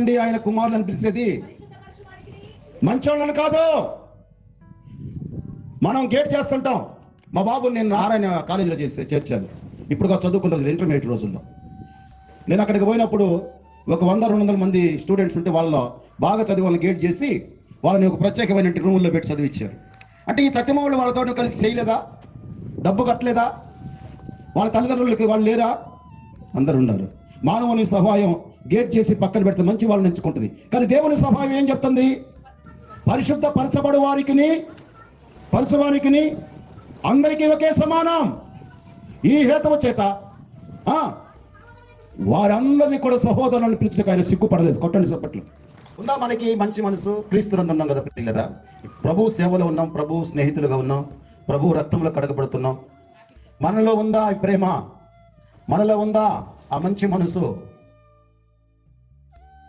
అండి ఆయన కుమారులను పిలిచేది మంచోళ్ళని కాదు. మనం గేట్ చేస్తుంటాం. మా బాబుని నేను నారాయణ కాలేజీలో చేర్చాను. ఇప్పుడు చదువుకున్న రోజులు, ఇంటర్మీడియట్ రోజుల్లో. నేను అక్కడికి పోయినప్పుడు ఒక 100-200 మంది స్టూడెంట్స్ ఉంటే వాళ్ళలో బాగా చదివి వాళ్ళని గేట్ చేసి వాళ్ళని ఒక ప్రత్యేకమైన రూముల్లో పెట్టి చదివించారు. అంటే ఈ తత్తిమూళ్ళు వాళ్ళతో కలిసి చేయలేదా? డబ్బు కట్టలేదా? వాళ్ళ తల్లిదండ్రులకి వాళ్ళు లేరా? అందరు ఉన్నారు. మానవుని సహాయం గేట్ చేసి పక్కన పెడితే మంచి వాళ్ళని ఎంచుకుంటుంది. కానీ దేవుని సహాయం ఏం చెప్తుంది? పరిశుద్ధ పరచబడు వారికి అందరికీ ఒకే సమానం. ఈ హేతువు చేత వారందరినీ కూడా సహోదరులను పిలిచడానికి ఆయన సిగ్గుపడలేదు. కొట్టండి చప్పట్లు. ఉందా మనకి మంచి మనసు? క్రీస్తునందు ఉన్నాం కదా పిల్లరా. ప్రభు సేవలో ఉన్నాం, ప్రభు స్నేహితులుగా ఉన్నాం, ప్రభు రక్తంలో కడగబడుతున్నాం. మనలో ఉందా ఈ ప్రేమ? మనలో ఉందా ఆ మంచి మనసు?